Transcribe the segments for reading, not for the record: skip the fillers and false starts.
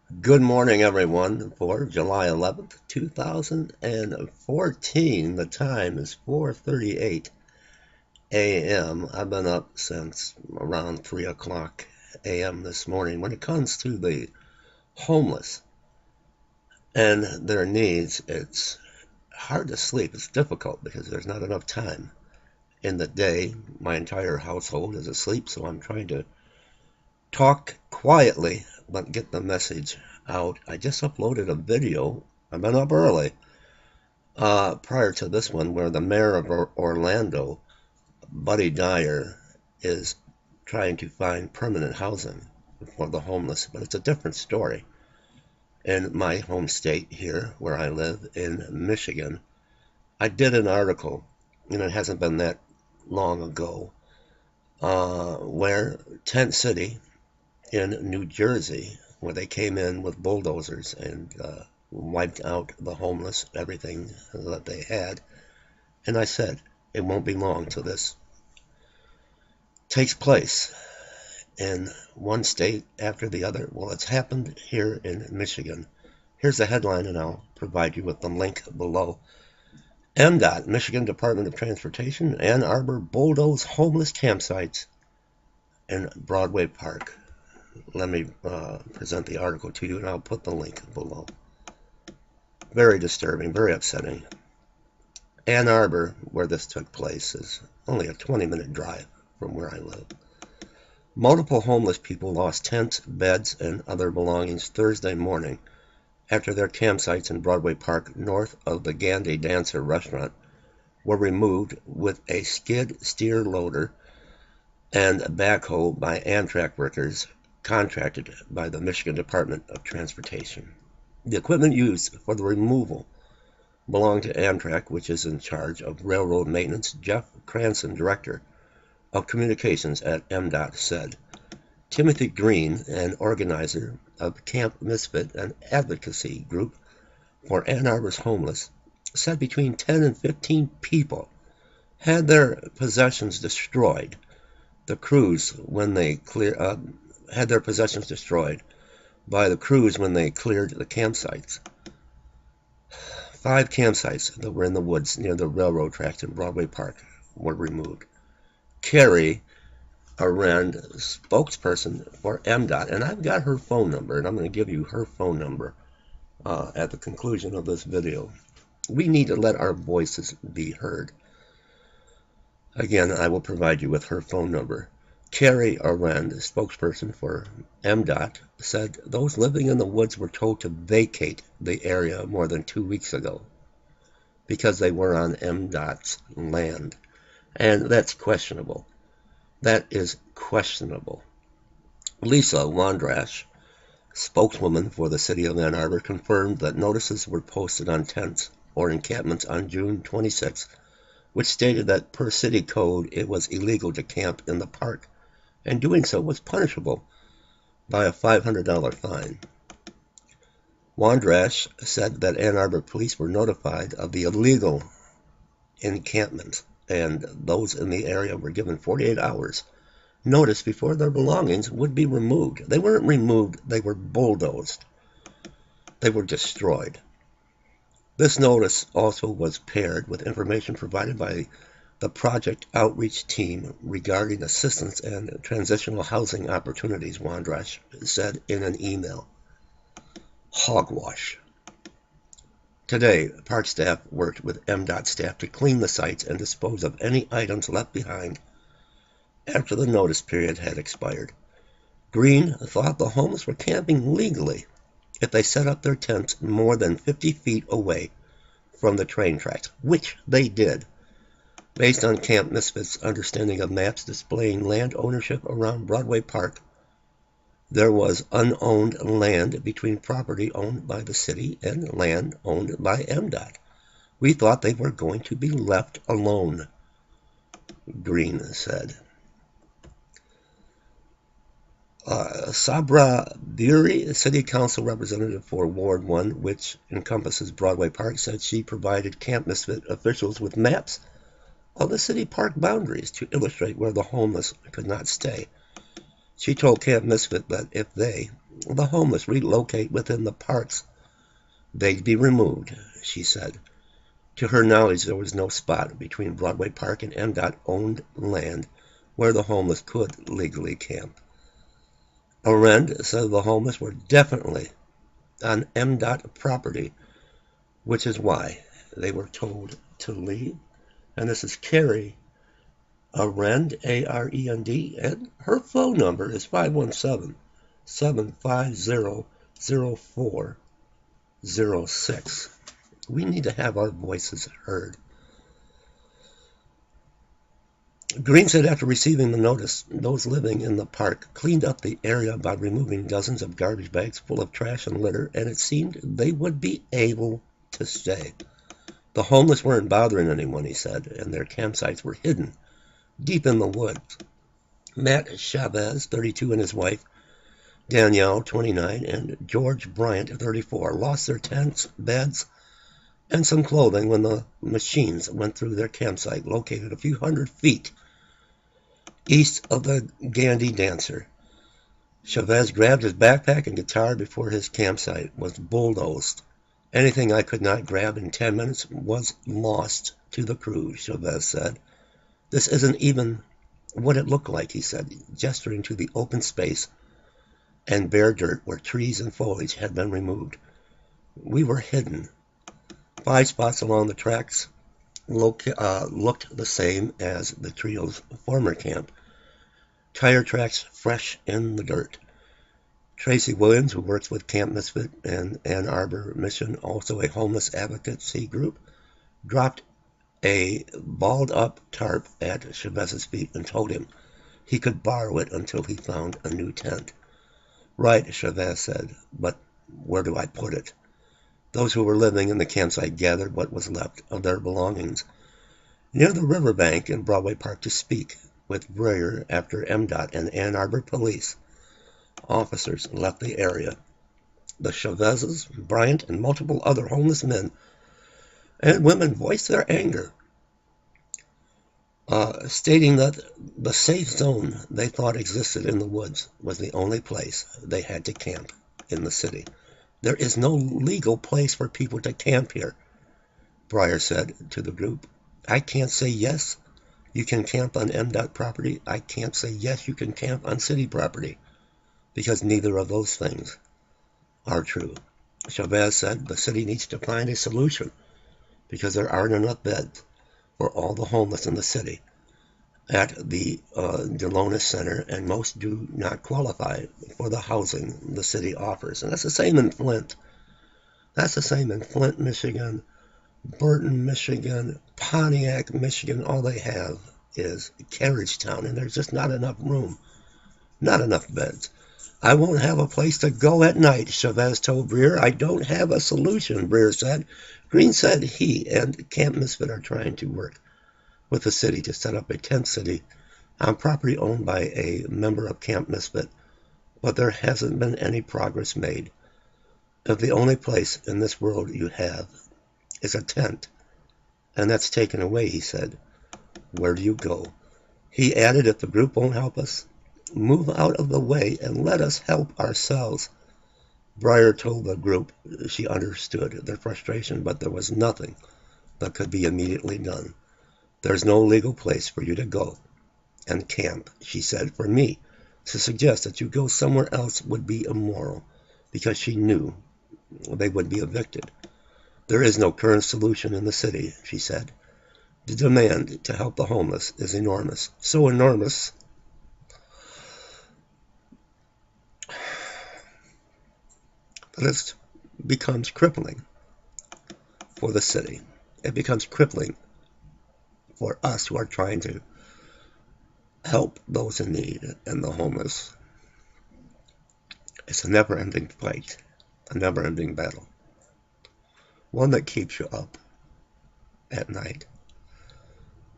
Good morning, everyone, for July 11th, 2014. The time is 4:38 a.m. I've been up since around 3 o'clock a.m. this morning. When it comes to the homeless and their needs, it's hard to sleep. It's difficult because there's not enough time in the day. My entire household is asleep, so I'm trying to talk quietly but get the message out. I just uploaded a video. I've been up early prior to this one where the mayor of Orlando, Buddy Dyer, is trying to find permanent housing for the homeless, but it's a different story. In my home state here, where I live in Michigan, I did an article, and it hasn't been that long ago, where Tent City in New Jersey, where they came in with bulldozers and wiped out the homeless, everything that they had. And I said, it won't be long till this takes place in one state after the other. Well, it's happened here in Michigan. Here's the headline, and I'll provide you with the link below. MDOT, Michigan Department of Transportation, Ann Arbor bulldoze homeless campsites in Broadway Park. Let me present the article to you, and I'll put the link below. Very disturbing, very upsetting. Ann Arbor, where this took place, is only a 20-minute drive from where I live. Multiple homeless people lost tents, beds, and other belongings Thursday morning after their campsites in Broadway Park, north of the Gandhi Dancer restaurant, were removed with a skid steer loader and a backhoe by Amtrak workers contracted by the Michigan Department of Transportation. The equipment used for the removal belonged to Amtrak, which is in charge of railroad maintenance. Jeff Cranston, director of communications at MDOT, said. Timothy Green, an organizer of Camp Misfit, an advocacy group for Ann Arbor's homeless, said between 10 and 15 people had their possessions destroyed. The crews when they had their possessions destroyed by the crews when they cleared the campsites. 5 campsites that were in the woods near the railroad tracks in Broadway Park were removed. Carrie Arend, spokesperson for MDOT, and I've got her phone number, and I'm going to give you her phone number at the conclusion of this video. We need to let our voices be heard. Again, I will provide you with her phone number. Carrie Arend, spokesperson for MDOT, said those living in the woods were told to vacate the area more than 2 weeks ago because they were on MDOT's land. And that's questionable. That is questionable. Lisa Wandrash, spokeswoman for the city of Ann Arbor, confirmed that notices were posted on tents or encampments on June 26, which stated that per city code it was illegal to camp in the park, and doing so was punishable by a $500 fine. Wandrash said that Ann Arbor police were notified of the illegal encampment, and those in the area were given 48 hours notice before their belongings would be removed. They weren't removed, they were bulldozed. They were destroyed. This notice also was paired with information provided by the project outreach team regarding assistance and transitional housing opportunities, Wandrash said in an email. Hogwash. Today, park staff worked with MDOT staff to clean the sites and dispose of any items left behind after the notice period had expired. Green thought the homeless were camping legally if they set up their tents more than 50 feet away from the train tracks, which they did, based on Camp Misfit's understanding of maps displaying land ownership around Broadway Park. There was unowned land between property owned by the city and land owned by MDOT. We thought they were going to be left alone, Green said. Sabra Buri, city council representative for Ward 1, which encompasses Broadway Park, said she provided Camp Misfit officials with maps of the city park boundaries to illustrate where the homeless could not stay. She told Camp Misfit that if they, the homeless relocate within the parks, they'd be removed, she said. To her knowledge, there was no spot between Broadway Park and MDOT-owned land where the homeless could legally camp. Arend said the homeless were definitely on MDOT property, which is why they were told to leave. And this is Carrie Arend, Arend, and her phone number is 517-750-0406. We need to have our voices heard. Green said after receiving the notice, those living in the park cleaned up the area by removing dozens of garbage bags full of trash and litter, and it seemed they would be able to stay. The homeless weren't bothering anyone, he said, and their campsites were hidden deep in the woods. Matt Chavez, 32, and his wife, Danielle, 29, and George Bryant, 34, lost their tents, beds, and some clothing when the machines went through their campsite, located a few hundred feet east of the Gandhi Dancer. Chavez grabbed his backpack and guitar before his campsite was bulldozed. Anything I could not grab in 10 minutes was lost to the crew, Chavez said. This isn't even what it looked like, he said, gesturing to the open space and bare dirt where trees and foliage had been removed. We were hidden. 5 spots along the tracks looked the same as the trio's former camp. Tire tracks fresh in the dirt. Tracy Williams, who works with Camp Misfit and Ann Arbor Mission, also a homeless advocacy group, dropped a balled-up tarp at Chavez's feet and told him he could borrow it until he found a new tent. Right, Chavez said, but where do I put it? Those who were living in the campsite gathered what was left of their belongings near the riverbank in Broadway Park to speak with Breyer after MDOT and Ann Arbor police officers left the area. The Chavezes, Bryant, and multiple other homeless men and women voiced their anger, stating that the safe zone they thought existed in the woods was the only place they had to camp in the city. There is no legal place for people to camp here, Breyer said to the group. I can't say yes, you can camp on MDOT property. I can't say yes, you can camp on city property, because neither of those things are true. Chavez said the city needs to find a solution because there aren't enough beds for all the homeless in the city at the Delonis Center, and most do not qualify for the housing the city offers. And that's the same in Flint. That's the same in Flint, Michigan, Burton, Michigan, Pontiac, Michigan. All they have is Carriagetown, and there's just not enough room, not enough beds. I won't have a place to go at night, Chavez told Breer. I don't have a solution, Breer said. Green said he and Camp Misfit are trying to work with the city to set up a tent city on property owned by a member of Camp Misfit, but there hasn't been any progress made. If the only place in this world you have is a tent, and that's taken away, he said, where do you go? He added, if the group won't help us, move out of the way and let us help ourselves. Breyer told the group she understood their frustration, but there was nothing that could be immediately done. There's no legal place for you to go and camp, she said. For me to suggest that you go somewhere else would be immoral, because she knew they would be evicted. There is no current solution in the city, she said. The demand to help the homeless is enormous, so enormous that it becomes crippling for the city. It becomes crippling for us who are trying to help those in need and the homeless. It's a never-ending fight, a never-ending battle, one that keeps you up at night.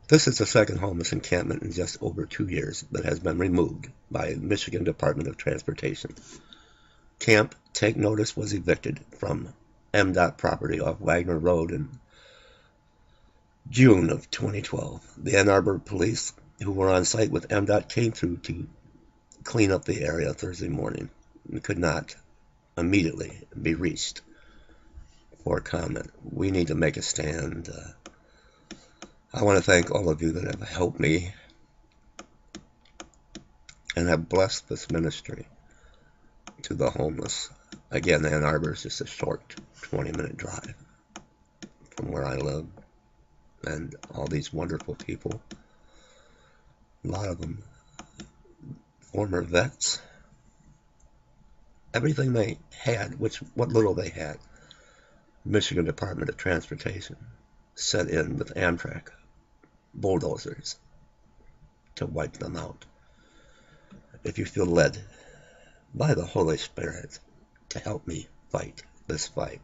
This is the second homeless encampment in just over 2 years that has been removed by the Michigan Department of Transportation. Camp Take Notice was evicted from MDOT property off Wagner Road in June of 2012. The Ann Arbor police, who were on site with MDOT, came through to clean up the area Thursday morning. could not immediately be reached for comment. We need to make a stand. I want to thank all of you that have helped me and have blessed this ministry to the homeless. Again, Ann Arbor is just a short 20-minute drive from where I live, and all these wonderful people, a lot of them former vets, everything they had, what little they had, Michigan Department of Transportation set in with Amtrak bulldozers to wipe them out. If you feel led by the Holy Spirit to help me fight this fight,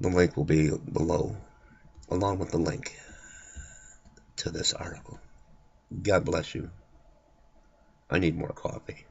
the link will be below, along with the link to this article. God bless you. I need more coffee.